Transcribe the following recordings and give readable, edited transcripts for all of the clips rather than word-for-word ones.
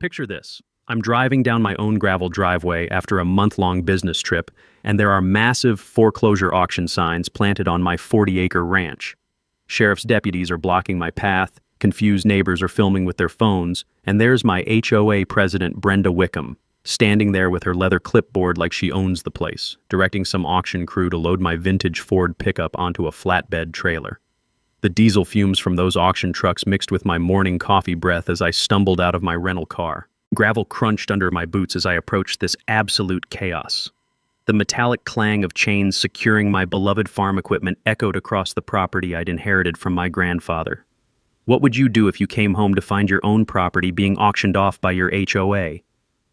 Picture this. I'm driving down my own gravel driveway after a month-long business trip, and there are massive foreclosure auction signs planted on my 40-acre ranch. Sheriff's deputies are blocking my path, confused neighbors are filming with their phones, and there's my HOA president, Brenda Wickham, standing there with her leather clipboard like she owns the place, directing some auction crew to load my vintage Ford pickup onto a flatbed trailer. The diesel fumes from those auction trucks mixed with my morning coffee breath as I stumbled out of my rental car. Gravel crunched under my boots as I approached this absolute chaos. The metallic clang of chains securing my beloved farm equipment echoed across the property I'd inherited from my grandfather. What would you do if you came home to find your own property being auctioned off by your HOA?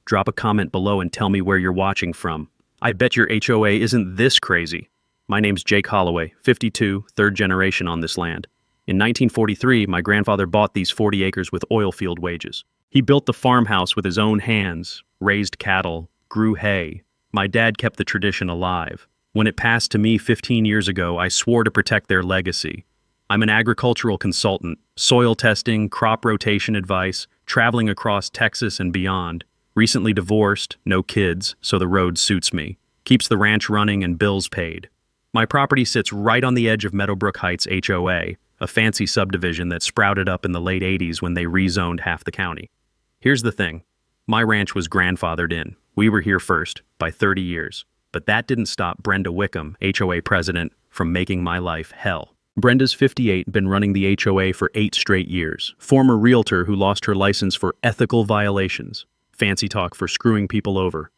Drop a comment below and tell me where you're watching from. I bet your HOA isn't this crazy. My name's Jake Holloway, 52, third generation on this land. In 1943, my grandfather bought these 40 acres with oil field wages. He built the farmhouse with his own hands, raised cattle, grew hay. My dad kept the tradition alive. When it passed to me 15 years ago, I swore to protect their legacy. I'm an agricultural consultant, soil testing, crop rotation advice, traveling across Texas and beyond. Recently divorced, no kids, so the road suits me. Keeps the ranch running and bills paid. My property sits right on the edge of Meadowbrook Heights HOA, a fancy subdivision that sprouted up in the late 80s when they rezoned half the county. Here's the thing. My ranch was grandfathered in. We were here first, by 30 years. But that didn't stop Brenda Wickham, HOA president, from making my life hell. Brenda's 58, been running the HOA for 8 straight years. Former realtor who lost her license for ethical violations. Fancy talk for screwing people over.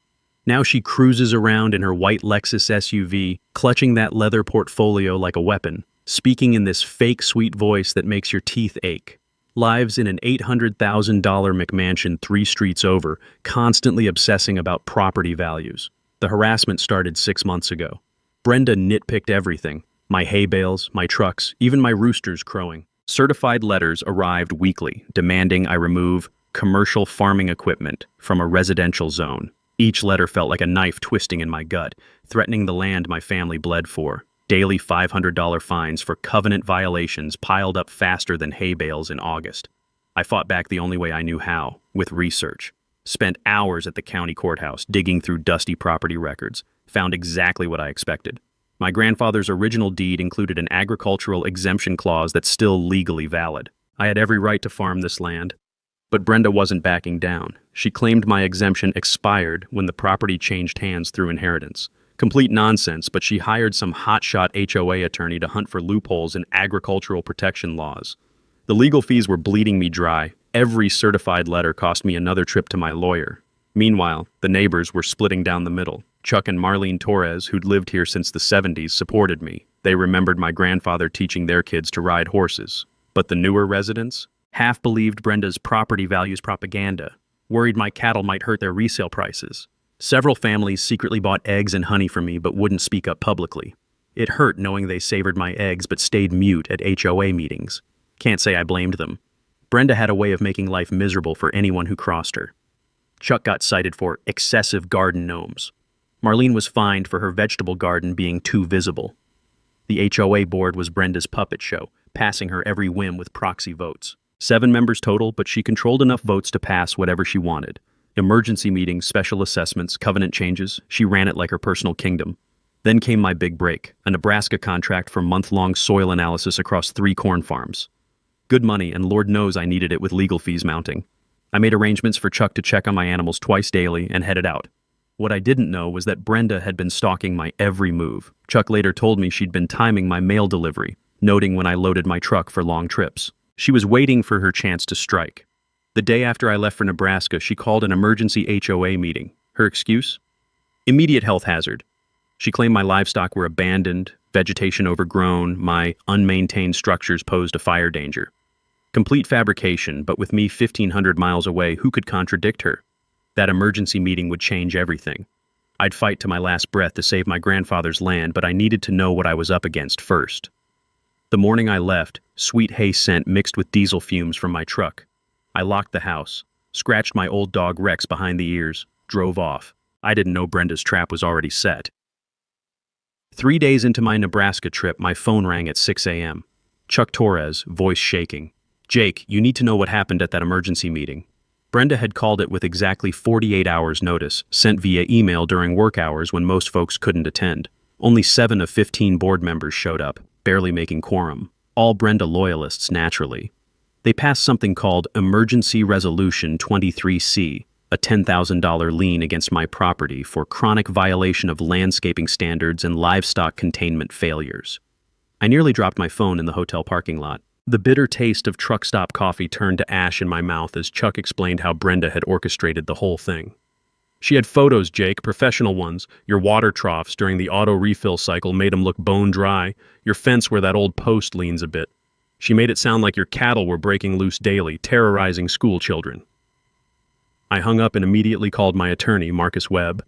Now she cruises around in her white Lexus SUV, clutching that leather portfolio like a weapon, speaking in this fake sweet voice that makes your teeth ache. Lives in an $800,000 McMansion 3 streets over, constantly obsessing about property values. The harassment started 6 months ago. Brenda nitpicked everything. My hay bales, my trucks, even my roosters crowing. Certified letters arrived weekly, demanding I remove commercial farming equipment from a residential zone. Each letter felt like a knife twisting in my gut, threatening the land my family bled for. Daily $500 fines for covenant violations piled up faster than hay bales in August. I fought back the only way I knew how, with research. Spent hours at the county courthouse digging through dusty property records. Found exactly what I expected. My grandfather's original deed included an agricultural exemption clause that's still legally valid. I had every right to farm this land. But Brenda wasn't backing down. She claimed my exemption expired when the property changed hands through inheritance. Complete nonsense, but she hired some hotshot HOA attorney to hunt for loopholes in agricultural protection laws. The legal fees were bleeding me dry. Every certified letter cost me another trip to my lawyer. Meanwhile, the neighbors were splitting down the middle. Chuck and Marlene Torres, who'd lived here since the 70s, supported me. They remembered my grandfather teaching their kids to ride horses. But the newer residents? Half believed Brenda's property values propaganda, worried my cattle might hurt their resale prices. Several families secretly bought eggs and honey from me but wouldn't speak up publicly. It hurt knowing they savored my eggs but stayed mute at HOA meetings. Can't say I blamed them. Brenda had a way of making life miserable for anyone who crossed her. Chuck got cited for excessive garden gnomes. Marlene was fined for her vegetable garden being too visible. The HOA board was Brenda's puppet show, passing her every whim with proxy votes. 7 members total, but she controlled enough votes to pass whatever she wanted. Emergency meetings, special assessments, covenant changes, she ran it like her personal kingdom. Then came my big break, a Nebraska contract for month-long soil analysis across 3 corn farms. Good money, and Lord knows I needed it with legal fees mounting. I made arrangements for Chuck to check on my animals twice daily and headed out. What I didn't know was that Brenda had been stalking my every move. Chuck later told me she'd been timing my mail delivery, noting when I loaded my truck for long trips. She was waiting for her chance to strike. The day after I left for Nebraska, she called an emergency HOA meeting. Her excuse? Immediate health hazard. She claimed my livestock were abandoned, vegetation overgrown, my unmaintained structures posed a fire danger. Complete fabrication, but with me 1,500 miles away, who could contradict her? That emergency meeting would change everything. I'd fight to my last breath to save my grandfather's land, but I needed to know what I was up against first. The morning I left, sweet hay scent mixed with diesel fumes from my truck. I locked the house, scratched my old dog Rex behind the ears, drove off. I didn't know Brenda's trap was already set. 3 days into my Nebraska trip, my phone rang at 6 a.m. Chuck Torres, voice shaking. "Jake, you need to know what happened at that emergency meeting." Brenda had called it with exactly 48 hours notice, sent via email during work hours when most folks couldn't attend. Only 7 of 15 board members showed up, barely making quorum. All Brenda loyalists, naturally. They passed something called Emergency Resolution 23C, a $10,000 lien against my property for chronic violation of landscaping standards and livestock containment failures. I nearly dropped my phone in the hotel parking lot. The bitter taste of truck stop coffee turned to ash in my mouth as Chuck explained how Brenda had orchestrated the whole thing. She had photos, Jake, professional ones. Your water troughs during the auto refill cycle made them look bone dry. Your fence where that old post leans a bit. She made it sound like your cattle were breaking loose daily, terrorizing school children. I hung up and immediately called my attorney, Marcus Webb.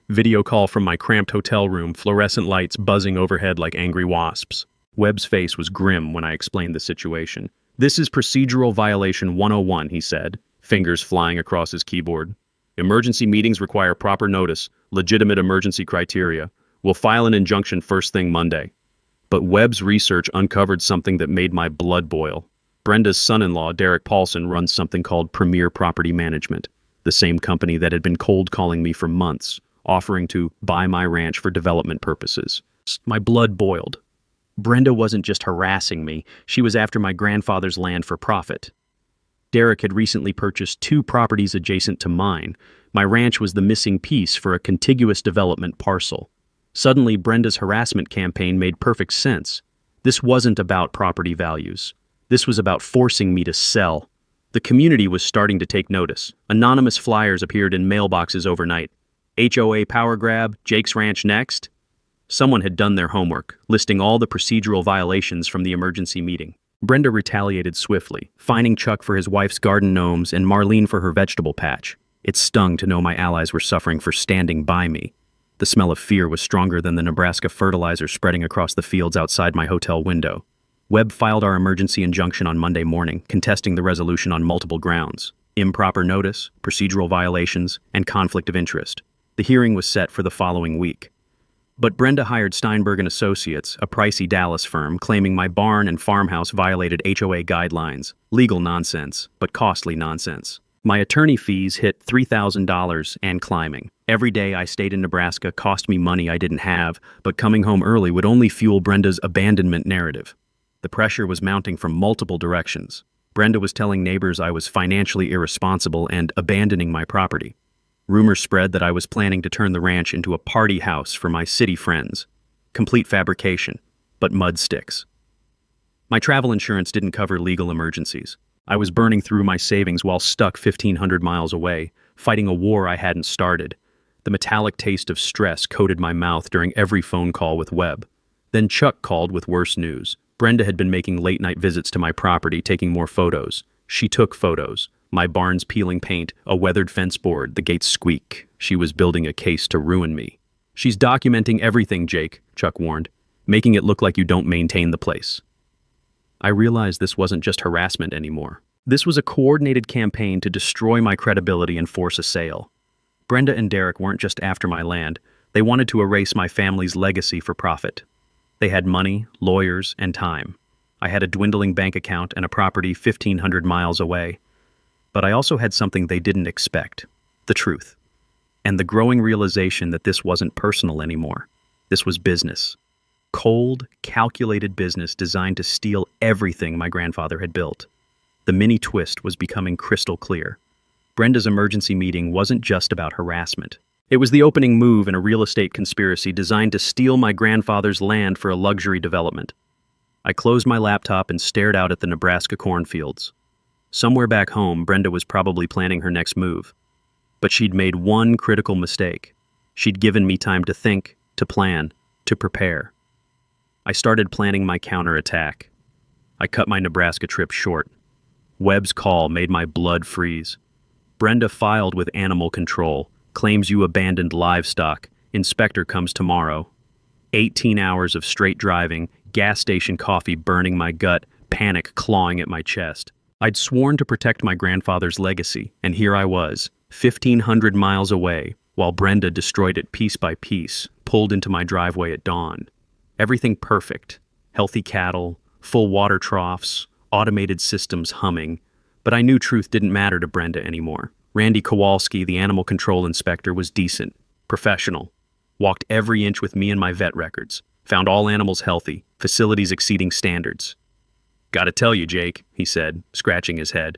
Video call from my cramped hotel room, fluorescent lights buzzing overhead like angry wasps. Webb's face was grim when I explained the situation. "This is procedural violation 101, he said, fingers flying across his keyboard. "Emergency meetings require proper notice, legitimate emergency criteria. We'll file an injunction first thing Monday." But Webb's research uncovered something that made my blood boil. Brenda's son-in-law, Derek Paulson, runs something called Premier Property Management, the same company that had been cold calling me for months, offering to buy my ranch for development purposes. My blood boiled. Brenda wasn't just harassing me, she was after my grandfather's land for profit. Derek had recently purchased 2 properties adjacent to mine. My ranch was the missing piece for a contiguous development parcel. Suddenly, Brenda's harassment campaign made perfect sense. This wasn't about property values. This was about forcing me to sell. The community was starting to take notice. Anonymous flyers appeared in mailboxes overnight. HOA power grab, Jake's Ranch next. Someone had done their homework, listing all the procedural violations from the emergency meeting. Brenda retaliated swiftly, fining Chuck for his wife's garden gnomes and Marlene for her vegetable patch. It stung to know my allies were suffering for standing by me. The smell of fear was stronger than the Nebraska fertilizer spreading across the fields outside my hotel window. Webb filed our emergency injunction on Monday morning, contesting the resolution on multiple grounds: improper notice, procedural violations, and conflict of interest. The hearing was set for the following week. But Brenda hired Steinberg & Associates, a pricey Dallas firm, claiming my barn and farmhouse violated HOA guidelines. Legal nonsense, but costly nonsense. My attorney fees hit $3,000 and climbing. Every day I stayed in Nebraska cost me money I didn't have, but coming home early would only fuel Brenda's abandonment narrative. The pressure was mounting from multiple directions. Brenda was telling neighbors I was financially irresponsible and abandoning my property. Rumors spread that I was planning to turn the ranch into a party house for my city friends. Complete fabrication, but mud sticks. My travel insurance didn't cover legal emergencies. I was burning through my savings while stuck 1,500 miles away, fighting a war I hadn't started. The metallic taste of stress coated my mouth during every phone call with Webb. Then Chuck called with worse news. Brenda had been making late-night visits to my property, taking more photos. She took photos. My barn's peeling paint, a weathered fence board, the gates squeak. She was building a case to ruin me. "She's documenting everything, Jake," Chuck warned, "making it look like you don't maintain the place." I realized this wasn't just harassment anymore. This was a coordinated campaign to destroy my credibility and force a sale. Brenda and Derek weren't just after my land. They wanted to erase my family's legacy for profit. They had money, lawyers, and time. I had a dwindling bank account and a property 1,500 miles away. But I also had something they didn't expect: the truth. And the growing realization that this wasn't personal anymore. This was business. Cold, calculated business designed to steal everything my grandfather had built. The mini twist was becoming crystal clear. Brenda's emergency meeting wasn't just about harassment. It was the opening move in a real estate conspiracy designed to steal my grandfather's land for a luxury development. I closed my laptop and stared out at the Nebraska cornfields. Somewhere back home, Brenda was probably planning her next move. But she'd made one critical mistake. She'd given me time to think, to plan, to prepare. I started planning my counterattack. I cut my Nebraska trip short. Webb's call made my blood freeze. "Brenda filed with animal control, claims you abandoned livestock. Inspector comes tomorrow." 18 hours of straight driving, gas station coffee burning my gut, panic clawing at my chest. I'd sworn to protect my grandfather's legacy, and here I was, 1,500 miles away, while Brenda destroyed it piece by piece, pulled into my driveway at dawn. Everything perfect. Healthy cattle, full water troughs, automated systems humming. But I knew truth didn't matter to Brenda anymore. Randy Kowalski, the animal control inspector, was decent, professional, walked every inch with me and my vet records, found all animals healthy, facilities exceeding standards. "Gotta tell you, Jake," he said, scratching his head.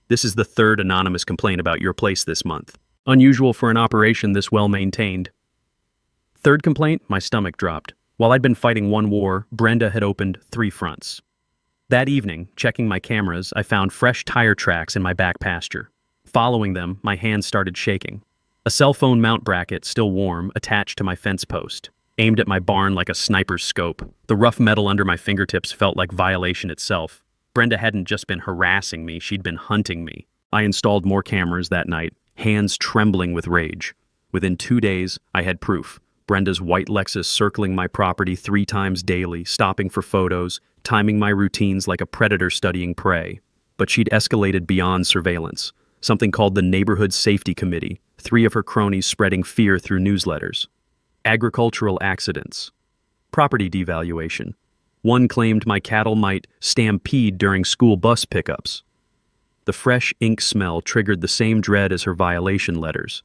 "This is the third anonymous complaint about your place this month. Unusual for an operation this well-maintained." Third complaint, my stomach dropped. While I'd been fighting one war, Brenda had opened 3 fronts. That evening, checking my cameras, I found fresh tire tracks in my back pasture. Following them, my hands started shaking. A cell phone mount bracket, still warm, attached to my fence post, aimed at my barn like a sniper's scope. The rough metal under my fingertips felt like violation itself. Brenda hadn't just been harassing me, she'd been hunting me. I installed more cameras that night, hands trembling with rage. Within 2 days, I had proof. Brenda's white Lexus circling my property 3 times daily, stopping for photos, timing my routines like a predator studying prey. But she'd escalated beyond surveillance. Something called the Neighborhood Safety Committee, 3 of her cronies spreading fear through newsletters. Agricultural accidents. Property devaluation. One claimed my cattle might stampede during school bus pickups. The fresh ink smell triggered the same dread as her violation letters.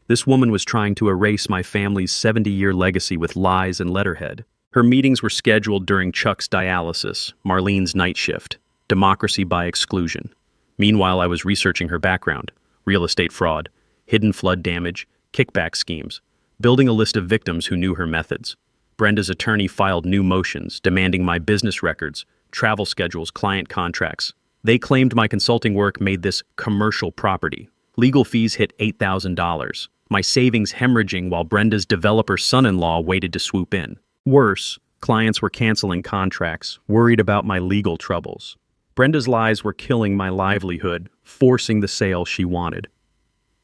This woman was trying to erase my family's 70-year legacy with lies and letterhead. Her meetings were scheduled during Chuck's dialysis, Marlene's night shift, democracy by exclusion. Meanwhile, I was researching her background, real estate fraud, hidden flood damage, kickback schemes, building a list of victims who knew her methods. Brenda's attorney filed new motions, demanding my business records, travel schedules, client contracts. They claimed my consulting work made this commercial property. Legal fees hit $8,000, my savings hemorrhaging while Brenda's developer son-in-law waited to swoop in. Worse, clients were canceling contracts, worried about my legal troubles. Brenda's lies were killing my livelihood, forcing the sale she wanted.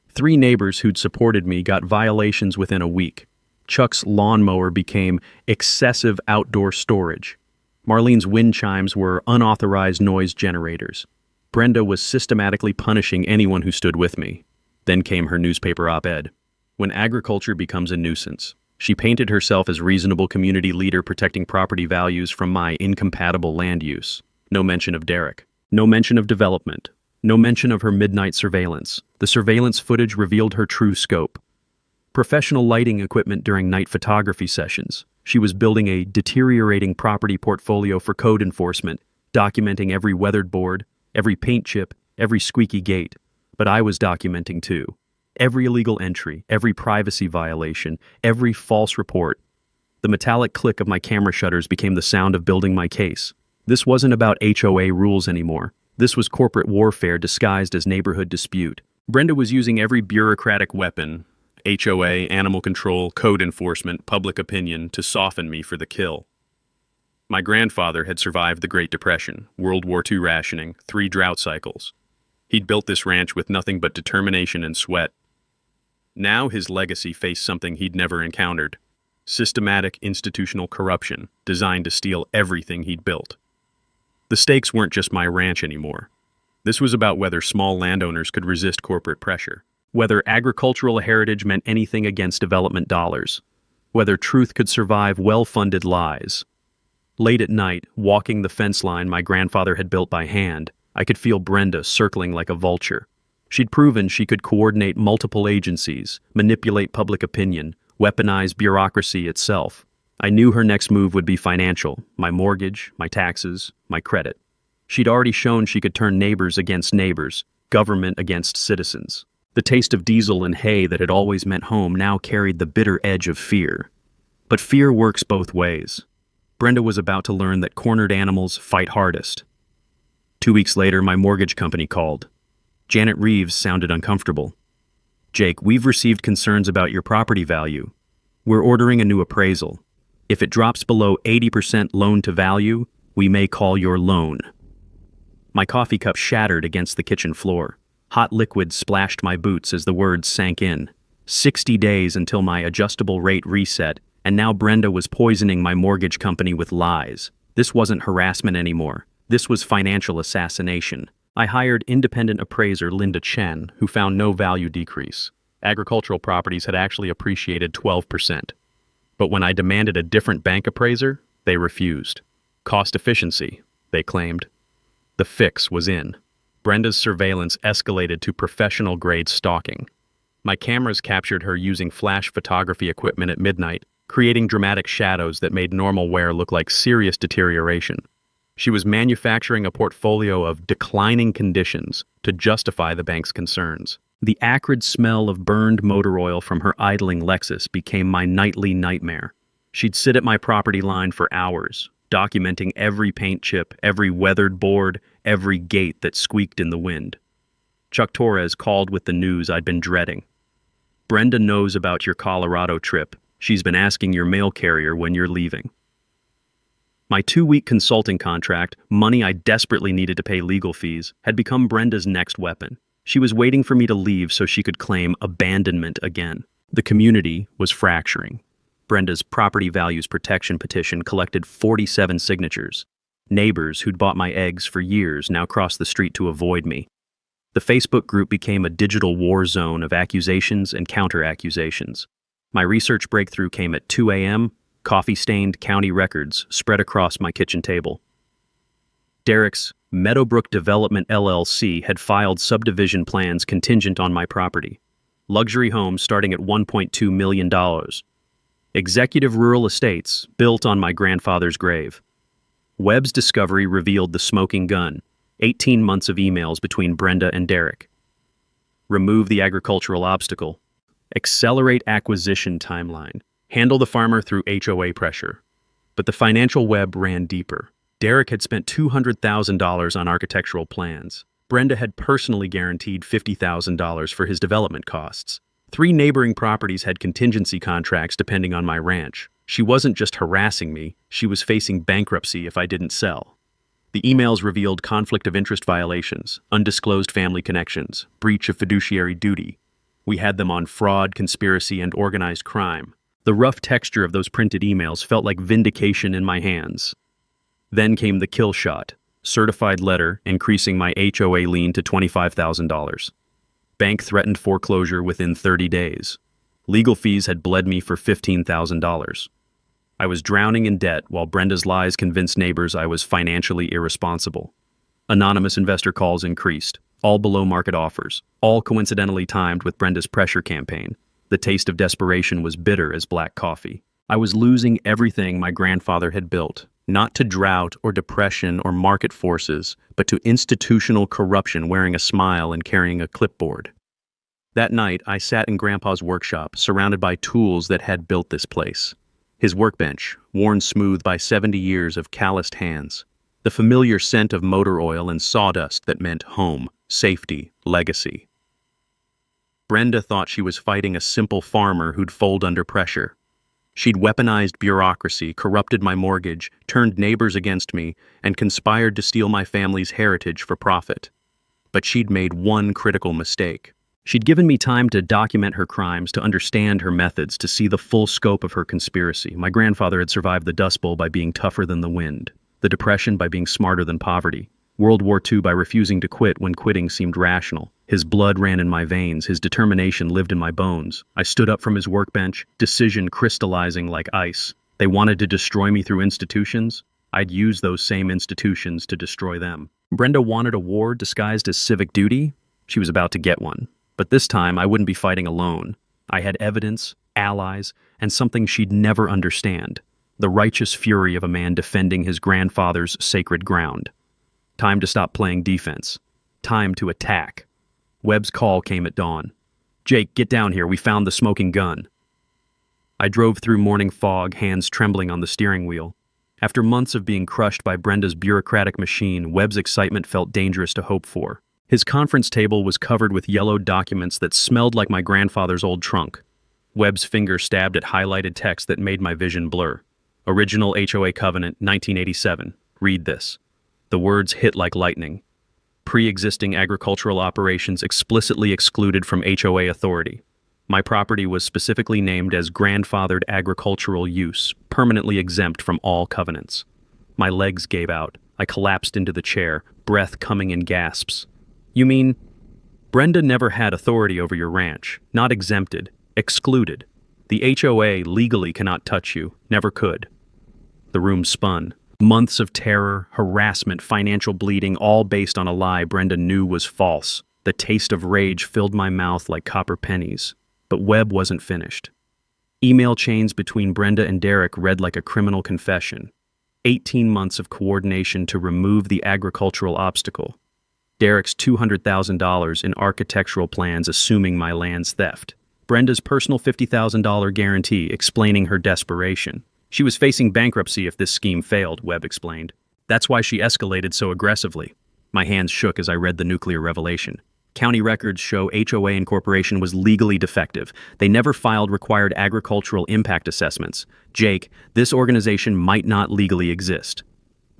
3 neighbors who'd supported me got violations within a week. Chuck's lawnmower became excessive outdoor storage. Marlene's wind chimes were unauthorized noise generators. Brenda was systematically punishing anyone who stood with me. Then came her newspaper op-ed. When agriculture becomes a nuisance, she painted herself as reasonable community leader protecting property values from my incompatible land use. No mention of Derek. No mention of development. No mention of her midnight surveillance. The surveillance footage revealed her true scope. Professional lighting equipment during night photography sessions. She was building a deteriorating property portfolio for code enforcement, documenting every weathered board, every paint chip, every squeaky gate. But I was documenting too. Every illegal entry, every privacy violation, every false report. The metallic click of my camera shutters became the sound of building my case. This wasn't about HOA rules anymore. This was corporate warfare disguised as neighborhood dispute. Brenda was using every bureaucratic weapon, HOA, animal control, code enforcement, public opinion, to soften me for the kill. My grandfather had survived the Great Depression, World War II rationing, 3 drought cycles. He'd built this ranch with nothing but determination and sweat. Now his legacy faced something he'd never encountered: systematic institutional corruption designed to steal everything he'd built. The stakes weren't just my ranch anymore. This was about whether small landowners could resist corporate pressure, whether agricultural heritage meant anything against development dollars, whether truth could survive well-funded lies. Late at night, walking the fence line my grandfather had built by hand, I could feel Brenda circling like a vulture. She'd proven she could coordinate multiple agencies, manipulate public opinion, weaponize bureaucracy itself. I knew her next move would be financial: my mortgage, my taxes, my credit. She'd already shown she could turn neighbors against neighbors, government against citizens. The taste of diesel and hay that had always meant home now carried the bitter edge of fear. But fear works both ways. Brenda was about to learn that cornered animals fight hardest. 2 weeks later, my mortgage company called. Janet Reeves sounded uncomfortable. "Jake, we've received concerns about your property value. We're ordering a new appraisal. If it drops below 80% loan to value, we may call your loan." My coffee cup shattered against the kitchen floor. Hot liquid splashed my boots as the words sank in. 60 days until my adjustable rate reset, and now Brenda was poisoning my mortgage company with lies. This wasn't harassment anymore. This was financial assassination. I hired independent appraiser Linda Chen, who found no value decrease. Agricultural properties had actually appreciated 12%. But when I demanded a different bank appraiser, they refused. Cost efficiency, they claimed. The fix was in. Brenda's surveillance escalated to professional-grade stalking. My cameras captured her using flash photography equipment at midnight, creating dramatic shadows that made normal wear look like serious deterioration. She was manufacturing a portfolio of declining conditions to justify the bank's concerns. The acrid smell of burned motor oil from her idling Lexus became my nightly nightmare. She'd sit at my property line for hours, documenting every paint chip, every weathered board, every gate that squeaked in the wind. Chuck Torres called with the news I'd been dreading. "Brenda knows about your Colorado trip. She's been asking your mail carrier when you're leaving." My 2-week consulting contract, money I desperately needed to pay legal fees, had become Brenda's next weapon. She was waiting for me to leave so she could claim abandonment again. The community was fracturing. Brenda's property values protection petition collected 47 signatures. Neighbors who'd bought my eggs for years now crossed the street to avoid me. The Facebook group became a digital war zone of accusations and counter-accusations. My research breakthrough came at 2 a.m., coffee-stained county records spread across my kitchen table. Derek's Meadowbrook Development LLC had filed subdivision plans contingent on my property. Luxury homes starting at $1.2 million. Executive rural estates built on my grandfather's grave. Webb's discovery revealed the smoking gun, 18 months of emails between Brenda and Derek. Remove the agricultural obstacle. Accelerate acquisition timeline. Handle the farmer through HOA pressure. But the financial web ran deeper. Derek had spent $200,000 on architectural plans. Brenda had personally guaranteed $50,000 for his development costs. 3 neighboring properties had contingency contracts depending on my ranch. She wasn't just harassing me, she was facing bankruptcy if I didn't sell. The emails revealed conflict of interest violations, undisclosed family connections, breach of fiduciary duty. We had them on fraud, conspiracy, and organized crime. The rough texture of those printed emails felt like vindication in my hands. Then came the kill shot, certified letter increasing my HOA lien to $25,000. Bank threatened foreclosure within 30 days. Legal fees had bled me for $15,000. I was drowning in debt while Brenda's lies convinced neighbors I was financially irresponsible. Anonymous investor calls increased, all below market offers, all coincidentally timed with Brenda's pressure campaign. The taste of desperation was bitter as black coffee. I was losing everything my grandfather had built, not to drought or depression or market forces, but to institutional corruption wearing a smile and carrying a clipboard. That night, I sat in Grandpa's workshop, surrounded by tools that had built this place. His workbench, worn smooth by 70 years of calloused hands. The familiar scent of motor oil and sawdust that meant home, safety, legacy. Brenda thought she was fighting a simple farmer who'd fold under pressure. She'd weaponized bureaucracy, corrupted my mortgage, turned neighbors against me, and conspired to steal my family's heritage for profit. But she'd made one critical mistake. She'd given me time to document her crimes, to understand her methods, to see the full scope of her conspiracy. My grandfather had survived the Dust Bowl by being tougher than the wind, the Depression by being smarter than poverty, World War II by refusing to quit when quitting seemed rational. His blood ran in my veins, his determination lived in my bones. I stood up from his workbench, decision crystallizing like ice. They wanted to destroy me through institutions. I'd use those same institutions to destroy them. Brenda wanted a war disguised as civic duty. She was about to get one. But this time, I wouldn't be fighting alone. I had evidence, allies, and something she'd never understand. The righteous fury of a man defending his grandfather's sacred ground. Time to stop playing defense. Time to attack. Webb's call came at dawn. "Jake, get down here. We found the smoking gun." I drove through morning fog, hands trembling on the steering wheel. After months of being crushed by Brenda's bureaucratic machine, Webb's excitement felt dangerous to hope for. His conference table was covered with yellowed documents that smelled like my grandfather's old trunk. Webb's finger stabbed at highlighted text that made my vision blur. Original HOA Covenant, 1987. Read this. The words hit like lightning. Pre-existing agricultural operations explicitly excluded from HOA authority. My property was specifically named as grandfathered agricultural use, permanently exempt from all covenants. My legs gave out. I collapsed into the chair, breath coming in gasps. "You mean?" "Brenda never had authority over your ranch. Not exempted. Excluded. The HOA legally cannot touch you. Never could." The room spun. Months of terror, harassment, financial bleeding, all based on a lie Brenda knew was false. The taste of rage filled my mouth like copper pennies. But Webb wasn't finished. Email chains between Brenda and Derek read like a criminal confession. 18 months of coordination to remove the agricultural obstacle. Derek's $200,000 in architectural plans assuming my land's theft. Brenda's personal $50,000 guarantee explaining her desperation. She was facing bankruptcy if this scheme failed, Webb explained. That's why she escalated so aggressively. My hands shook as I read the nuclear revelation. County records show HOA incorporation was legally defective. They never filed required agricultural impact assessments. Jake, this organization might not legally exist.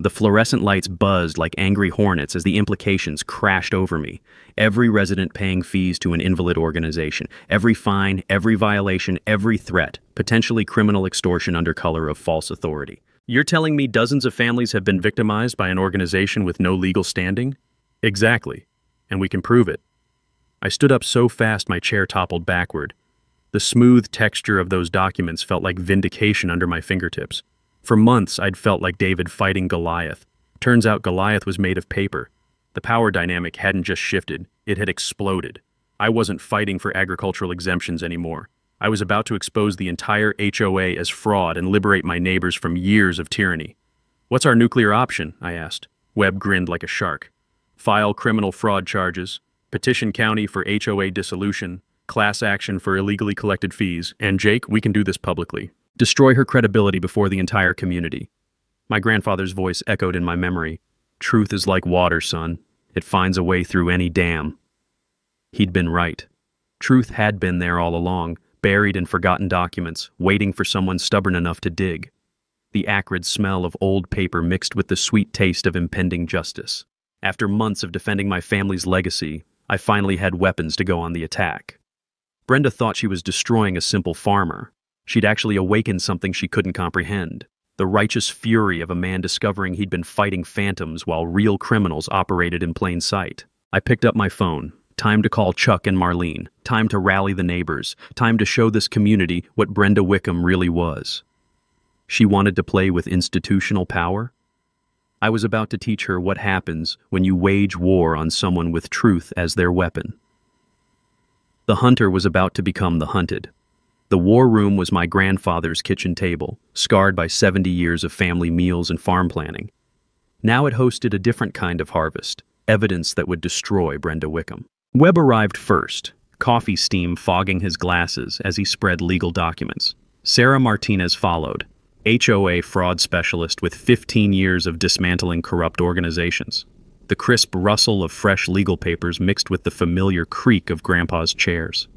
The fluorescent lights buzzed like angry hornets as the implications crashed over me. Every resident paying fees to an invalid organization. Every fine, every violation, every threat. Potentially criminal extortion under color of false authority. You're telling me dozens of families have been victimized by an organization with no legal standing? Exactly. And we can prove it. I stood up so fast my chair toppled backward. The smooth texture of those documents felt like vindication under my fingertips. For months, I'd felt like David fighting Goliath. Turns out Goliath was made of paper. The power dynamic hadn't just shifted, it had exploded. I wasn't fighting for agricultural exemptions anymore. I was about to expose the entire HOA as fraud and liberate my neighbors from years of tyranny. What's our nuclear option? I asked. Webb grinned like a shark. File criminal fraud charges, petition county for HOA dissolution, class action for illegally collected fees, and Jake, we can do this publicly. Destroy her credibility before the entire community. My grandfather's voice echoed in my memory. Truth is like water, son. It finds a way through any dam. He'd been right. Truth had been there all along, buried in forgotten documents, waiting for someone stubborn enough to dig. The acrid smell of old paper mixed with the sweet taste of impending justice. After months of defending my family's legacy, I finally had weapons to go on the attack. Brenda thought she was destroying a simple farmer. She'd actually awakened something she couldn't comprehend. The righteous fury of a man discovering he'd been fighting phantoms while real criminals operated in plain sight. I picked up my phone. Time to call Chuck and Marlene. Time to rally the neighbors. Time to show this community what Brenda Wickham really was. She wanted to play with institutional power? I was about to teach her what happens when you wage war on someone with truth as their weapon. The hunter was about to become the hunted. The war room was my grandfather's kitchen table, scarred by 70 years of family meals and farm planning. Now it hosted a different kind of harvest, evidence that would destroy Brenda Wickham. Webb arrived first, coffee steam fogging his glasses as he spread legal documents. Sarah Martinez followed, HOA fraud specialist with 15 years of dismantling corrupt organizations. The crisp rustle of fresh legal papers mixed with the familiar creak of Grandpa's chairs.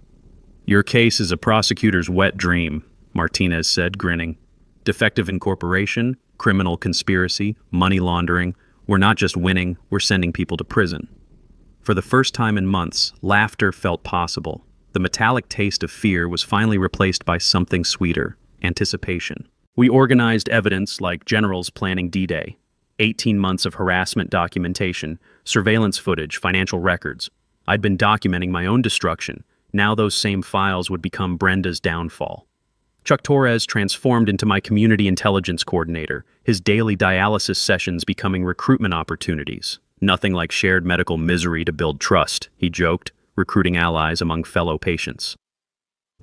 Your case is a prosecutor's wet dream, Martinez said, grinning. Defective incorporation, criminal conspiracy, money laundering. We're not just winning, we're sending people to prison. For the first time in months, laughter felt possible. The metallic taste of fear was finally replaced by something sweeter, anticipation. We organized evidence like generals planning D-Day, 18 months of harassment documentation, surveillance footage, financial records. I'd been documenting my own destruction. Now those same files would become Brenda's downfall. Chuck Torres transformed into my community intelligence coordinator, his daily dialysis sessions becoming recruitment opportunities. Nothing like shared medical misery to build trust, he joked, recruiting allies among fellow patients.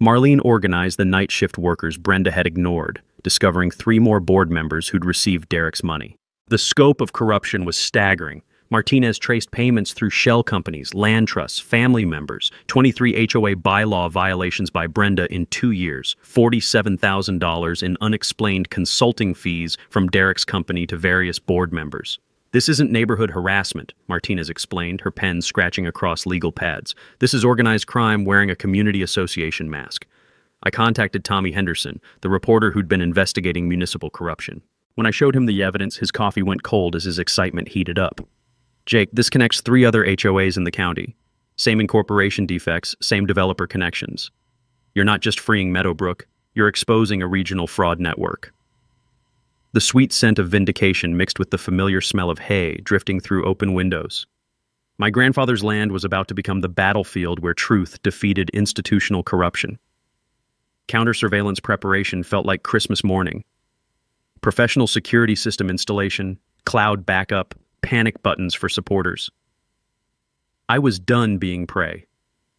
Marlene organized the night shift workers Brenda had ignored, discovering 3 more board members who'd received Derek's money. The scope of corruption was staggering. Martinez traced payments through shell companies, land trusts, family members, 23 HOA bylaw violations by Brenda in 2 years, $47,000 in unexplained consulting fees from Derek's company to various board members. This isn't neighborhood harassment, Martinez explained, her pen scratching across legal pads. This is organized crime wearing a community association mask. I contacted Tommy Henderson, the reporter who'd been investigating municipal corruption. When I showed him the evidence, his coffee went cold as his excitement heated up. Jake, this connects 3 other HOAs in the county. Same incorporation defects, same developer connections. You're not just freeing Meadowbrook, you're exposing a regional fraud network. The sweet scent of vindication mixed with the familiar smell of hay drifting through open windows. My grandfather's land was about to become the battlefield where truth defeated institutional corruption. Counter-surveillance preparation felt like Christmas morning. Professional security system installation, cloud backup, panic buttons for supporters. I was done being prey.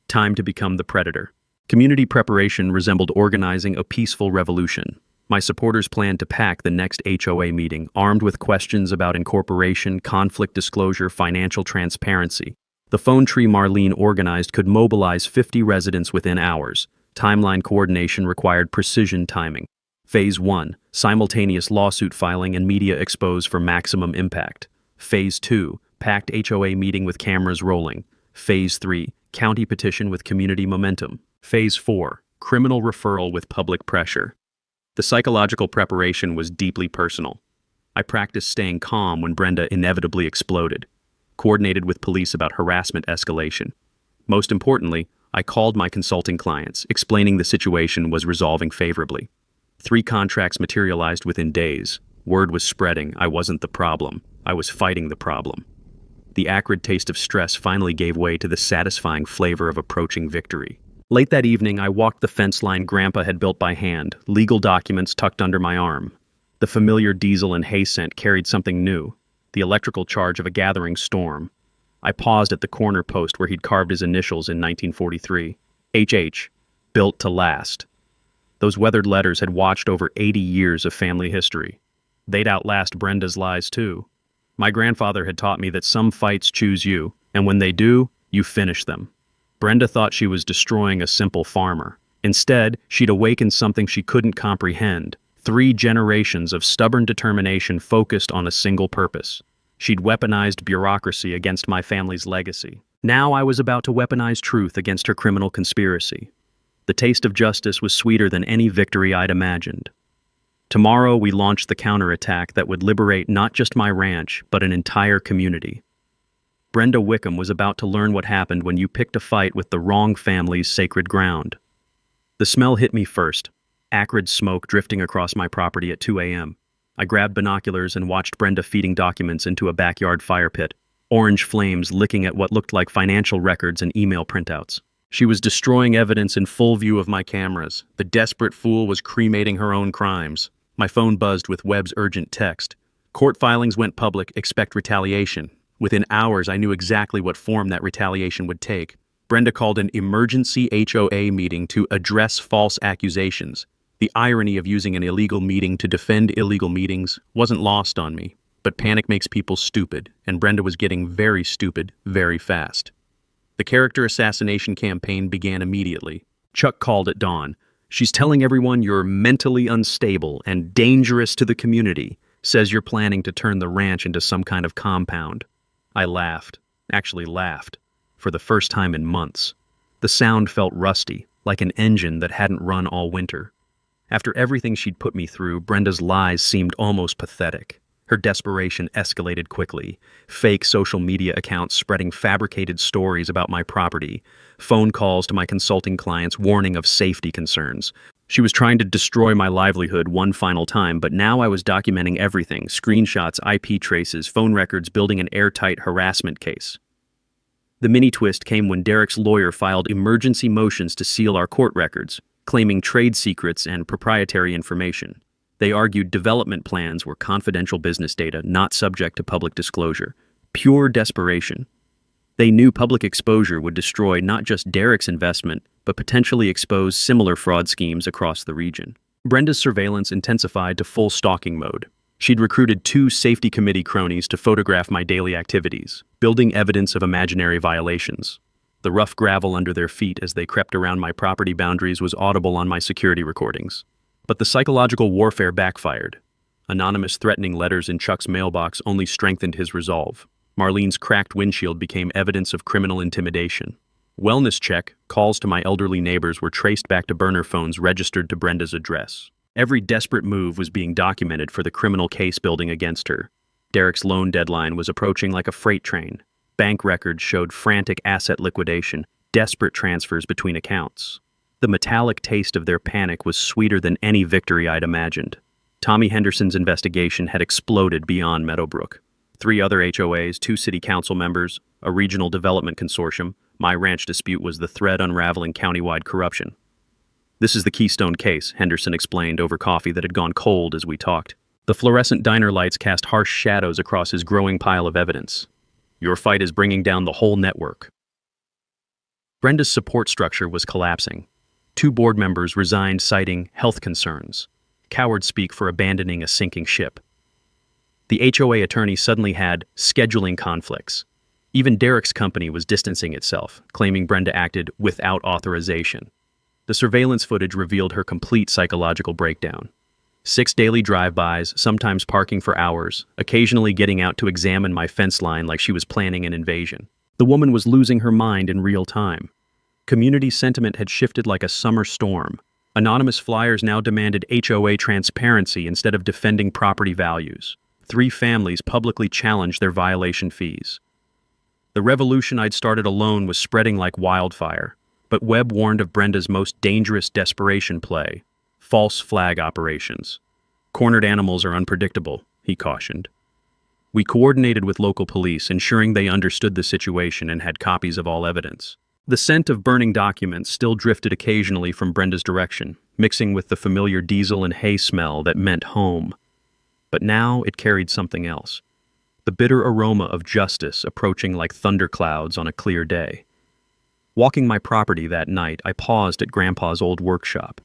Time to become the predator. Community preparation resembled organizing a peaceful revolution. My supporters planned to pack the next HOA meeting, armed with questions about incorporation, conflict disclosure, financial transparency. The phone tree Marlene organized could mobilize 50 residents within hours. Timeline coordination required precision timing. Phase 1, simultaneous lawsuit filing and media expose for maximum impact. Phase 2, packed HOA meeting with cameras rolling. Phase 3, county petition with community momentum. Phase 4, criminal referral with public pressure. The psychological preparation was deeply personal. I practiced staying calm when Brenda inevitably exploded, coordinated with police about harassment escalation. Most importantly, I called my consulting clients, explaining the situation was resolving favorably. 3 contracts materialized within days. Word was spreading. I wasn't the problem. I was fighting the problem. The acrid taste of stress finally gave way to the satisfying flavor of approaching victory. Late that evening, I walked the fence line Grandpa had built by hand, legal documents tucked under my arm. The familiar diesel and hay scent carried something new, the electrical charge of a gathering storm. I paused at the corner post where he'd carved his initials in 1943. HH, built to last. Those weathered letters had watched over 80 years of family history. They'd outlast Brenda's lies too. My grandfather had taught me that some fights choose you, and when they do, you finish them. Brenda thought she was destroying a simple farmer. Instead, she'd awakened something she couldn't comprehend. 3 generations of stubborn determination focused on a single purpose. She'd weaponized bureaucracy against my family's legacy. Now I was about to weaponize truth against her criminal conspiracy. The taste of justice was sweeter than any victory I'd imagined. Tomorrow we launched the counterattack that would liberate not just my ranch, but an entire community. Brenda Wickham was about to learn what happened when you picked a fight with the wrong family's sacred ground. The smell hit me first, acrid smoke drifting across my property at 2 a.m. I grabbed binoculars and watched Brenda feeding documents into a backyard fire pit, orange flames licking at what looked like financial records and email printouts. She was destroying evidence in full view of my cameras. The desperate fool was cremating her own crimes. My phone buzzed with Webb's urgent text. Court filings went public, expect retaliation. Within hours, I knew exactly what form that retaliation would take. Brenda called an emergency HOA meeting to address false accusations. The irony of using an illegal meeting to defend illegal meetings wasn't lost on me. But panic makes people stupid, and Brenda was getting very stupid very fast. The character assassination campaign began immediately. Chuck called at dawn. She's telling everyone you're mentally unstable and dangerous to the community. Says you're planning to turn the ranch into some kind of compound. I laughed, actually laughed, for the first time in months. The sound felt rusty, like an engine that hadn't run all winter. After everything she'd put me through, Brenda's lies seemed almost pathetic. Her desperation escalated quickly. Fake social media accounts spreading fabricated stories about my property. Phone calls to my consulting clients warning of safety concerns. She was trying to destroy my livelihood one final time, but now I was documenting everything: screenshots, IP traces, phone records, building an airtight harassment case. The mini twist came when Derek's lawyer filed emergency motions to seal our court records, claiming trade secrets and proprietary information. They argued development plans were confidential business data, not subject to public disclosure. Pure desperation. They knew public exposure would destroy not just Derek's investment, but potentially expose similar fraud schemes across the region. Brenda's surveillance intensified to full stalking mode. She'd recruited 2 safety committee cronies to photograph my daily activities, building evidence of imaginary violations. The rough gravel under their feet as they crept around my property boundaries was audible on my security recordings. But the psychological warfare backfired. Anonymous threatening letters in Chuck's mailbox only strengthened his resolve. Marlene's cracked windshield became evidence of criminal intimidation. Wellness check, calls to my elderly neighbors were traced back to burner phones registered to Brenda's address. Every desperate move was being documented for the criminal case building against her. Derek's loan deadline was approaching like a freight train. Bank records showed frantic asset liquidation, desperate transfers between accounts. The metallic taste of their panic was sweeter than any victory I'd imagined. Tommy Henderson's investigation had exploded beyond Meadowbrook. 3 other HOAs, 2 city council members, a regional development consortium. My ranch dispute was the thread unraveling countywide corruption. This is the keystone case, Henderson explained over coffee that had gone cold as we talked. The fluorescent diner lights cast harsh shadows across his growing pile of evidence. Your fight is bringing down the whole network. Brenda's support structure was collapsing. 2 board members resigned citing health concerns. Cowards speak for abandoning a sinking ship. The HOA attorney suddenly had scheduling conflicts. Even Derek's company was distancing itself, claiming Brenda acted without authorization. The surveillance footage revealed her complete psychological breakdown. 6 daily drive-bys, sometimes parking for hours, occasionally getting out to examine my fence line like she was planning an invasion. The woman was losing her mind in real time. Community sentiment had shifted like a summer storm. Anonymous flyers now demanded HOA transparency instead of defending property values. 3 families publicly challenged their violation fees. The revolution I'd started alone was spreading like wildfire, but Webb warned of Brenda's most dangerous desperation play: false flag operations. Cornered animals are unpredictable, he cautioned. We coordinated with local police, ensuring they understood the situation and had copies of all evidence. The scent of burning documents still drifted occasionally from Brenda's direction, mixing with the familiar diesel and hay smell that meant home. But now it carried something else. The bitter aroma of justice approaching like thunderclouds on a clear day. Walking my property that night, I paused at Grandpa's old workshop.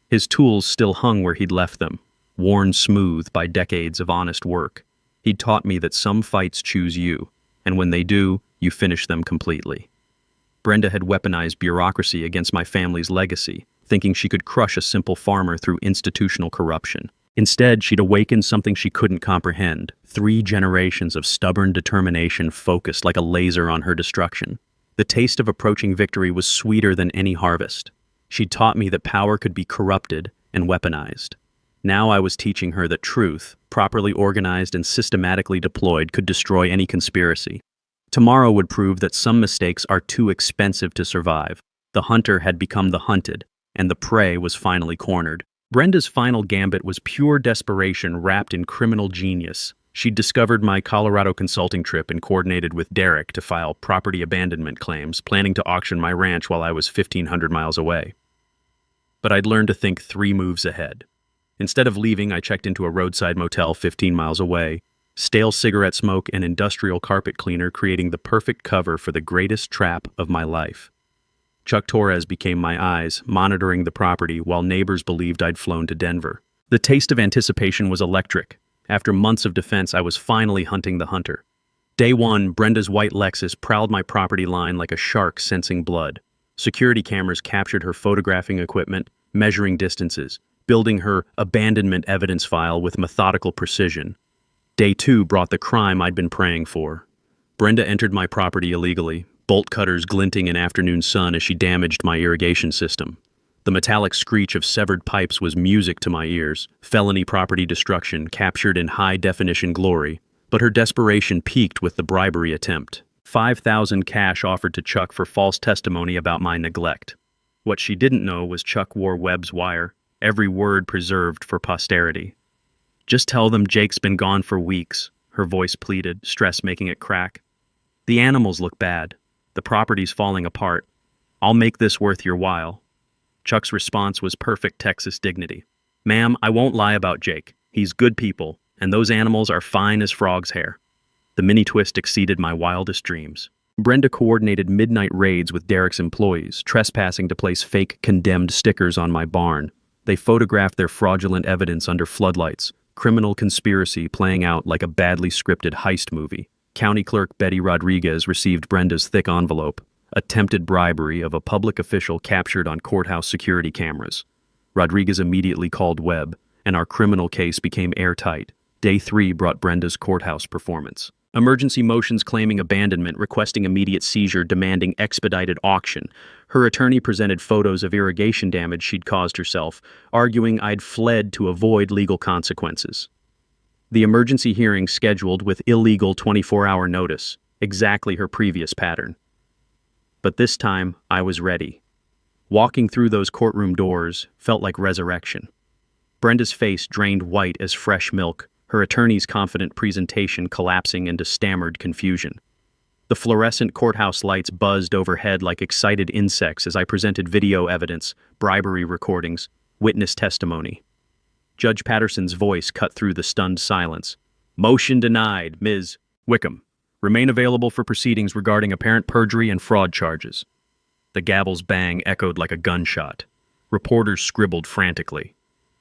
His tools still hung where he'd left them, worn smooth by decades of honest work. He'd taught me that some fights choose you, and when they do, you finish them completely. Brenda had weaponized bureaucracy against my family's legacy, thinking she could crush a simple farmer through institutional corruption. Instead, she'd awakened something she couldn't comprehend: 3 generations of stubborn determination focused like a laser on her destruction. The taste of approaching victory was sweeter than any harvest. She'd taught me that power could be corrupted and weaponized. Now I was teaching her that truth, properly organized and systematically deployed, could destroy any conspiracy. Tomorrow would prove that some mistakes are too expensive to survive. The hunter had become the hunted, and the prey was finally cornered. Brenda's final gambit was pure desperation wrapped in criminal genius. She'd discovered my Colorado consulting trip and coordinated with Derek to file property abandonment claims, planning to auction my ranch while I was 1,500 miles away. But I'd learned to think 3 moves ahead. Instead of leaving, I checked into a roadside motel 15 miles away, stale cigarette smoke and industrial carpet cleaner creating the perfect cover for the greatest trap of my life. Chuck Torres became my eyes, monitoring the property while neighbors believed I'd flown to Denver. The taste of anticipation was electric. After months of defense, I was finally hunting the hunter. Day 1, Brenda's white Lexus prowled my property line like a shark sensing blood. Security cameras captured her photographing equipment, measuring distances, building her abandonment evidence file with methodical precision. Day 2 brought the crime I'd been praying for. Brenda entered my property illegally, bolt cutters glinting in afternoon sun as she damaged my irrigation system. The metallic screech of severed pipes was music to my ears, felony property destruction captured in high-definition glory, but her desperation peaked with the bribery attempt. $5,000 cash offered to Chuck for false testimony about my neglect. What she didn't know was Chuck wore Webb's wire, every word preserved for posterity. "Just tell them Jake's been gone for weeks," her voice pleaded, stress making it crack. "The animals look bad. The property's falling apart. I'll make this worth your while." Chuck's response was perfect Texas dignity. "Ma'am, I won't lie about Jake. He's good people, and those animals are fine as frog's hair." The mini twist exceeded my wildest dreams. Brenda coordinated midnight raids with Derek's employees, trespassing to place fake condemned stickers on my barn. They photographed their fraudulent evidence under floodlights, criminal conspiracy playing out like a badly scripted heist movie. County Clerk Betty Rodriguez received Brenda's thick envelope, attempted bribery of a public official captured on courthouse security cameras. Rodriguez immediately called Webb, and our criminal case became airtight. Day 3 brought Brenda's courthouse performance. Emergency motions claiming abandonment, requesting immediate seizure, demanding expedited auction. Her attorney presented photos of irrigation damage she'd caused herself, arguing I'd fled to avoid legal consequences. The emergency hearing scheduled with illegal 24-hour notice, exactly her previous pattern. But this time, I was ready. Walking through those courtroom doors felt like resurrection. Brenda's face drained white as fresh milk, her attorney's confident presentation collapsing into stammered confusion. The fluorescent courthouse lights buzzed overhead like excited insects as I presented video evidence, bribery recordings, witness testimony. Judge Patterson's voice cut through the stunned silence. Motion denied, Ms. Wickham. Remain available for proceedings regarding apparent perjury and fraud charges. The gavel's bang echoed like a gunshot. Reporters scribbled frantically.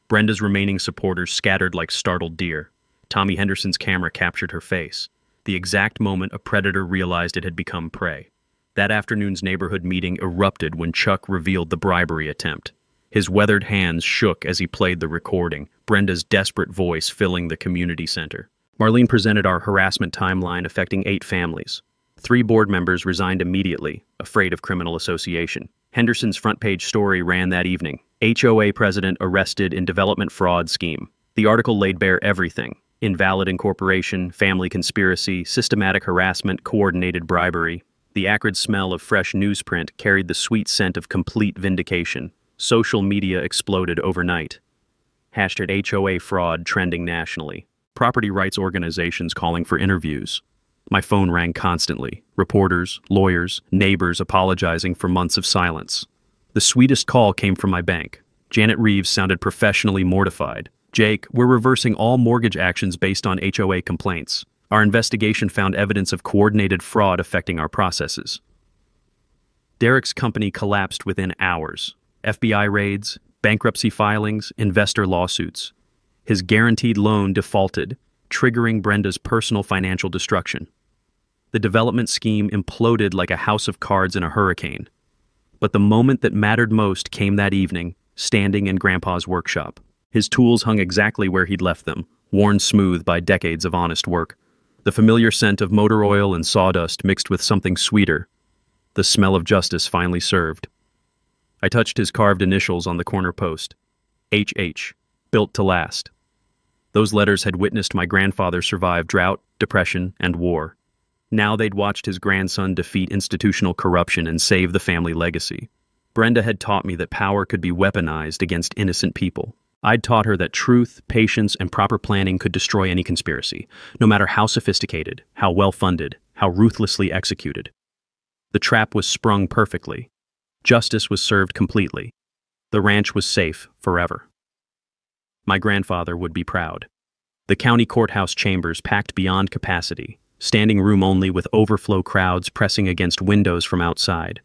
Brenda's remaining supporters scattered like startled deer. Tommy Henderson's camera captured her face, the exact moment a predator realized it had become prey. That afternoon's neighborhood meeting erupted when Chuck revealed the bribery attempt. His weathered hands shook as he played the recording, Brenda's desperate voice filling the community center. Marlene presented our harassment timeline affecting 8 families. 3 board members resigned immediately, afraid of criminal association. Henderson's front-page story ran that evening. HOA president arrested in development fraud scheme. The article laid bare everything: invalid incorporation, family conspiracy, systematic harassment, coordinated bribery. The acrid smell of fresh newsprint carried the sweet scent of complete vindication. Social media exploded overnight. Hashtag HOA fraud trending nationally. Property rights organizations calling for interviews. My phone rang constantly. Reporters, lawyers, neighbors apologizing for months of silence. The sweetest call came from my bank. Janet Reeves sounded professionally mortified. Jake, we're reversing all mortgage actions based on HOA complaints. Our investigation found evidence of coordinated fraud affecting our processes. Derek's company collapsed within hours. FBI raids, bankruptcy filings, investor lawsuits. His guaranteed loan defaulted, triggering Brenda's personal financial destruction. The development scheme imploded like a house of cards in a hurricane. But the moment that mattered most came that evening, standing in Grandpa's workshop. His tools hung exactly where he'd left them, worn smooth by decades of honest work. The familiar scent of motor oil and sawdust mixed with something sweeter. The smell of justice finally served. I touched his carved initials on the corner post. HH, built to last. Those letters had witnessed my grandfather survive drought, depression, and war. Now they'd watched his grandson defeat institutional corruption and save the family legacy. Brenda had taught me that power could be weaponized against innocent people. I'd taught her that truth, patience, and proper planning could destroy any conspiracy, no matter how sophisticated, how well-funded, how ruthlessly executed. The trap was sprung perfectly. Justice was served completely. The ranch was safe forever. My grandfather would be proud. The county courthouse chambers packed beyond capacity, standing room only with overflow crowds pressing against windows from outside.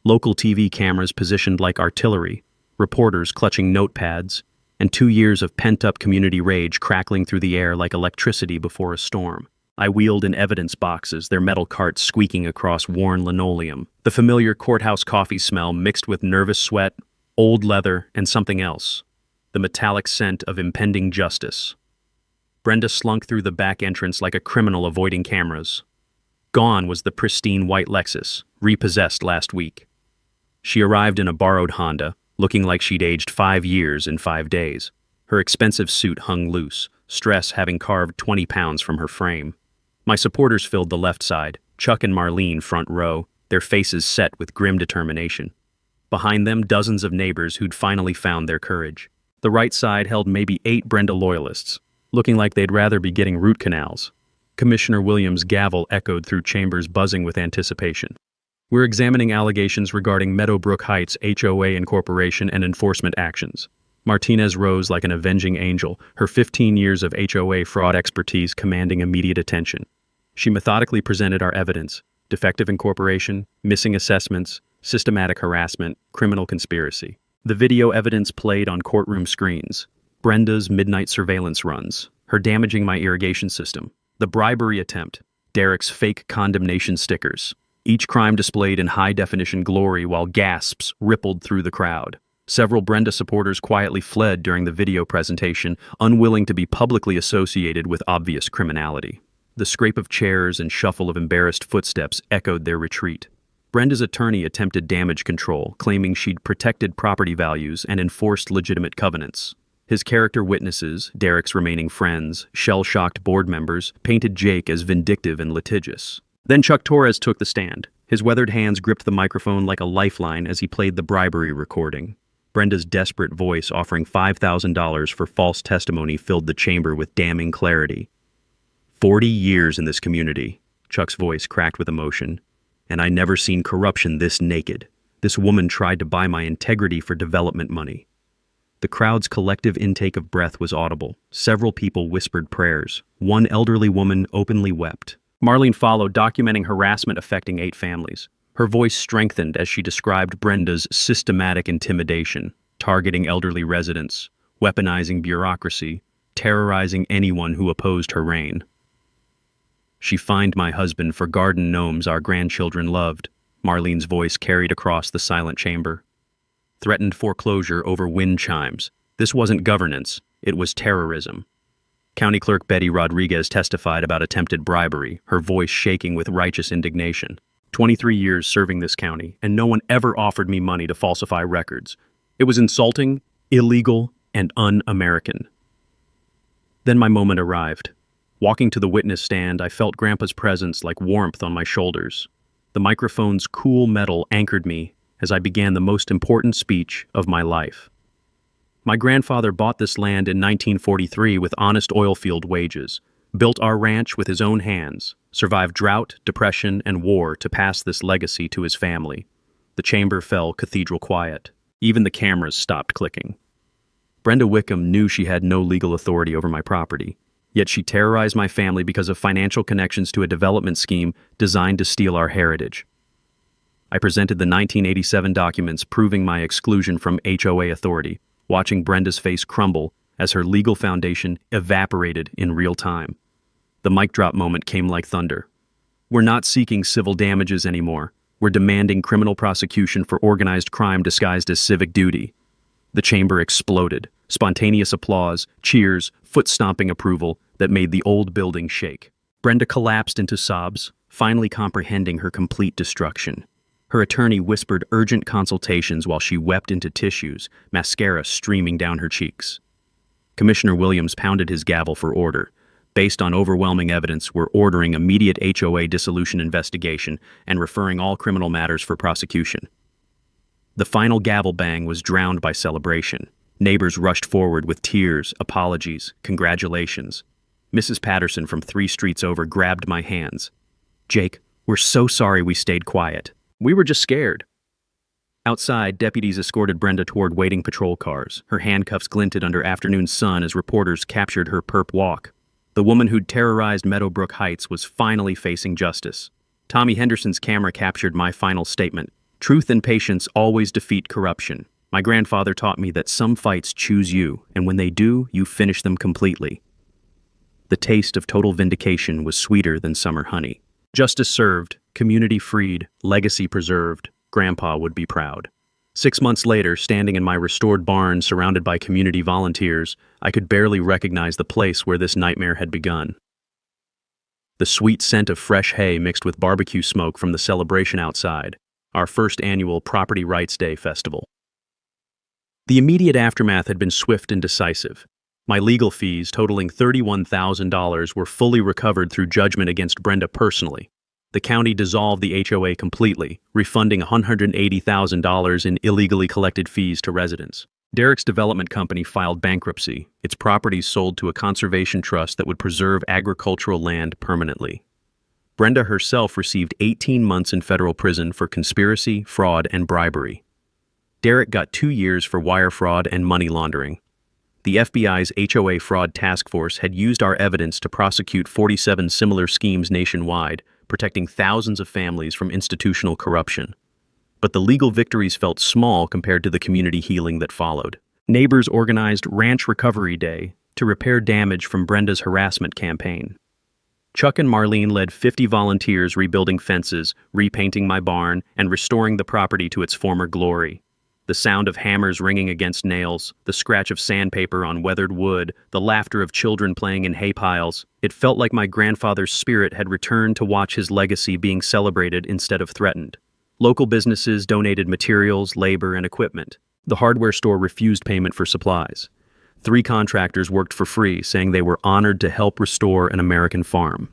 Local TV cameras positioned like artillery, reporters clutching notepads, and 2 years of pent-up community rage crackling through the air like electricity before a storm. I wheeled in evidence boxes, their metal carts squeaking across worn linoleum. The familiar courthouse coffee smell mixed with nervous sweat, old leather, and something else. The metallic scent of impending justice. Brenda slunk through the back entrance like a criminal avoiding cameras. Gone was the pristine white Lexus, repossessed last week. She arrived in a borrowed Honda, looking like she'd aged 5 years in 5 days. Her expensive suit hung loose, stress having carved 20 pounds from her frame. My supporters filled the left side, Chuck and Marlene front row, their faces set with grim determination. Behind them, dozens of neighbors who'd finally found their courage. The right side held maybe 8 Brenda loyalists, looking like they'd rather be getting root canals. Commissioner Williams' gavel echoed through chambers buzzing with anticipation. We're examining allegations regarding Meadowbrook Heights HOA incorporation and enforcement actions. Martinez rose like an avenging angel, her 15 years of HOA fraud expertise commanding immediate attention. She methodically presented our evidence: defective incorporation, missing assessments, systematic harassment, criminal conspiracy. The video evidence played on courtroom screens. Brenda's midnight surveillance runs, her damaging my irrigation system. The bribery attempt, Derek's fake condemnation stickers. Each crime displayed in high-definition glory while gasps rippled through the crowd. Several Brenda supporters quietly fled during the video presentation, unwilling to be publicly associated with obvious criminality. The scrape of chairs and shuffle of embarrassed footsteps echoed their retreat. Brenda's attorney attempted damage control, claiming she'd protected property values and enforced legitimate covenants. His character witnesses, Derek's remaining friends, shell-shocked board members, painted Jake as vindictive and litigious. Then Chuck Torres took the stand. His weathered hands gripped the microphone like a lifeline as he played the bribery recording. Brenda's desperate voice offering $5,000 for false testimony filled the chamber with damning clarity. 40 years in this community, Chuck's voice cracked with emotion, and I never seen corruption this naked. This woman tried to buy my integrity for development money. The crowd's collective intake of breath was audible. Several people whispered prayers. One elderly woman openly wept. Marlene followed, documenting harassment affecting 8 families. Her voice strengthened as she described Brenda's systematic intimidation, targeting elderly residents, weaponizing bureaucracy, terrorizing anyone who opposed her reign. "She fined my husband for garden gnomes our grandchildren loved," Marlene's voice carried across the silent chamber. "Threatened foreclosure over wind chimes. This wasn't governance, it was terrorism." County Clerk Betty Rodriguez testified about attempted bribery, her voice shaking with righteous indignation. 23 years serving this county, and no one ever offered me money to falsify records. It was insulting, illegal, and un-American. Then my moment arrived. Walking to the witness stand, I felt Grandpa's presence like warmth on my shoulders. The microphone's cool metal anchored me as I began the most important speech of my life. My grandfather bought this land in 1943 with honest oilfield wages, built our ranch with his own hands, survived drought, depression, and war to pass this legacy to his family. The chamber fell cathedral quiet. Even the cameras stopped clicking. Brenda Wickham knew she had no legal authority over my property, yet she terrorized my family because of financial connections to a development scheme designed to steal our heritage. I presented the 1987 documents proving my exclusion from HOA authority, watching Brenda's face crumble as her legal foundation evaporated in real time. The mic drop moment came like thunder. "We're not seeking civil damages anymore. We're demanding criminal prosecution for organized crime disguised as civic duty." The chamber exploded. Spontaneous applause, cheers, foot-stomping approval that made the old building shake. Brenda collapsed into sobs, finally comprehending her complete destruction. Her attorney whispered urgent consultations while she wept into tissues, mascara streaming down her cheeks. Commissioner Williams pounded his gavel for order. "Based on overwhelming evidence, we're ordering immediate HOA dissolution investigation and referring all criminal matters for prosecution." The final gavel bang was drowned by celebration. Neighbors rushed forward with tears, apologies, congratulations. Mrs. Patterson from 3 streets over grabbed my hands. "Jake, we're so sorry we stayed quiet. We were just scared." Outside, deputies escorted Brenda toward waiting patrol cars. Her handcuffs glinted under afternoon sun as reporters captured her perp walk. The woman who'd terrorized Meadowbrook Heights was finally facing justice. Tommy Henderson's camera captured my final statement. "Truth and patience always defeat corruption. My grandfather taught me that some fights choose you, and when they do, you finish them completely." The taste of total vindication was sweeter than summer honey. Justice served, community freed, legacy preserved. Grandpa would be proud. 6 months later, standing in my restored barn surrounded by community volunteers, I could barely recognize the place where this nightmare had begun. The sweet scent of fresh hay mixed with barbecue smoke from the celebration outside, our first annual Property Rights Day festival. The immediate aftermath had been swift and decisive. My legal fees, totaling $31,000, were fully recovered through judgment against Brenda personally. The county dissolved the HOA completely, refunding $180,000 in illegally collected fees to residents. Derek's development company filed bankruptcy, its properties sold to a conservation trust that would preserve agricultural land permanently. Brenda herself received 18 months in federal prison for conspiracy, fraud, and bribery. Derek got 2 years for wire fraud and money laundering. The FBI's HOA fraud task force had used our evidence to prosecute 47 similar schemes nationwide, protecting thousands of families from institutional corruption. But the legal victories felt small compared to the community healing that followed. Neighbors organized Ranch Recovery Day to repair damage from Brenda's harassment campaign. Chuck and Marlene led 50 volunteers rebuilding fences, repainting my barn, and restoring the property to its former glory. The sound of hammers ringing against nails, the scratch of sandpaper on weathered wood, the laughter of children playing in hay piles. It felt like my grandfather's spirit had returned to watch his legacy being celebrated instead of threatened. Local businesses donated materials, labor, and equipment. The hardware store refused payment for supplies. 3 contractors worked for free, saying they were honored to help restore an American farm.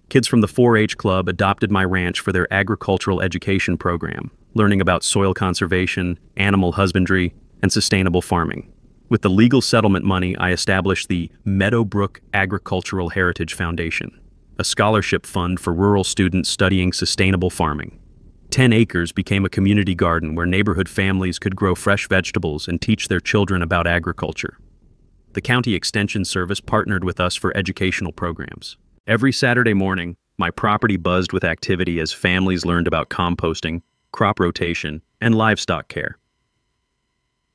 Kids from the 4-H Club adopted my ranch for their agricultural education program, learning about soil conservation, animal husbandry, and sustainable farming. With the legal settlement money, I established the Meadowbrook Agricultural Heritage Foundation, a scholarship fund for rural students studying sustainable farming. 10 acres became a community garden where neighborhood families could grow fresh vegetables and teach their children about agriculture. The county extension service partnered with us for educational programs. Every Saturday morning, my property buzzed with activity as families learned about composting, crop rotation, and livestock care.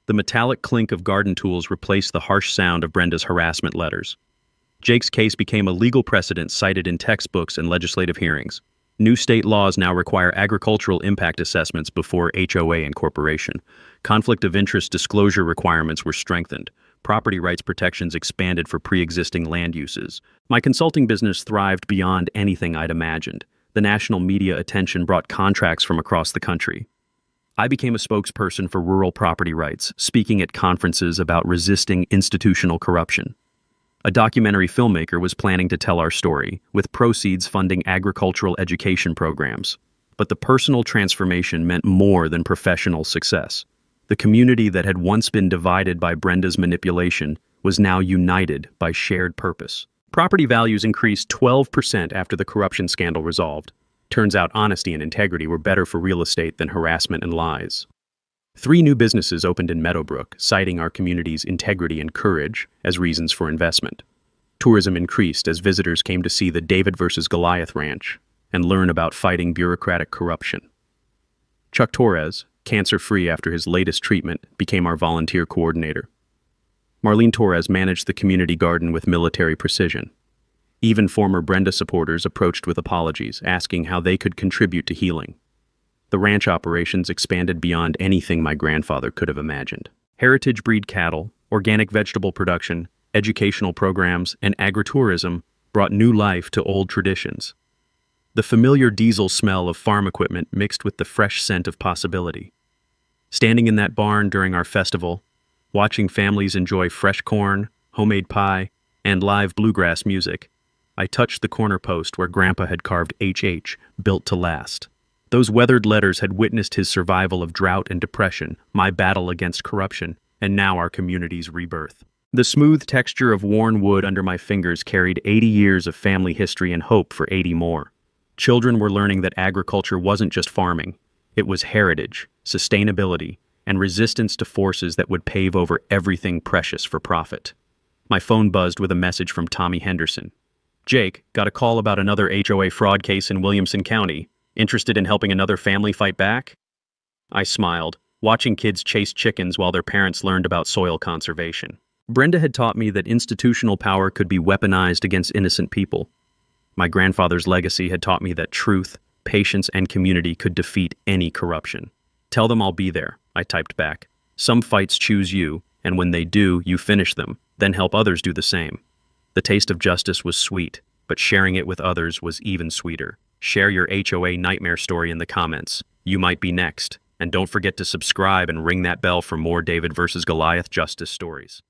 The metallic clink of garden tools replaced the harsh sound of Brenda's harassment letters. Jake's case became a legal precedent cited in textbooks and legislative hearings. New state laws now require agricultural impact assessments before HOA incorporation. Conflict of interest disclosure requirements were strengthened. Property rights protections expanded for pre-existing land uses. My consulting business thrived beyond anything I'd imagined. The national media attention brought contracts from across the country. I became a spokesperson for rural property rights, speaking at conferences about resisting institutional corruption. A documentary filmmaker was planning to tell our story, with proceeds funding agricultural education programs. But the personal transformation meant more than professional success. The community that had once been divided by Brenda's manipulation was now united by shared purpose. Property values increased 12% after the corruption scandal resolved. Turns out honesty and integrity were better for real estate than harassment and lies. 3 new businesses opened in Meadowbrook, citing our community's integrity and courage as reasons for investment. Tourism increased as visitors came to see the David versus Goliath ranch and learn about fighting bureaucratic corruption. Chuck Torres, cancer-free after his latest treatment, became our volunteer coordinator. Marlene Torres managed the community garden with military precision. Even former Brenda supporters approached with apologies, asking how they could contribute to healing. The ranch operations expanded beyond anything my grandfather could have imagined. Heritage breed cattle, organic vegetable production, educational programs, and agritourism brought new life to old traditions. The familiar diesel smell of farm equipment mixed with the fresh scent of possibility. Standing in that barn during our festival, watching families enjoy fresh corn, homemade pie, and live bluegrass music, I touched the corner post where Grandpa had carved HH, built to last. Those weathered letters had witnessed his survival of drought and depression, my battle against corruption, and now our community's rebirth. The smooth texture of worn wood under my fingers carried 80 years of family history and hope for 80 more. Children were learning that agriculture wasn't just farming. It was heritage, sustainability, and resistance to forces that would pave over everything precious for profit. My phone buzzed with a message from Tommy Henderson. "Jake, got a call about another HOA fraud case in Williamson County. Interested in helping another family fight back?" I smiled, watching kids chase chickens while their parents learned about soil conservation. Brenda had taught me that institutional power could be weaponized against innocent people. My grandfather's legacy had taught me that truth, patience, and community could defeat any corruption. "Tell them I'll be there," I typed back. "Some fights choose you, and when they do, you finish them, then help others do the same." The taste of justice was sweet, but sharing it with others was even sweeter. Share your HOA nightmare story in the comments. You might be next. And don't forget to subscribe and ring that bell for more David versus Goliath justice stories.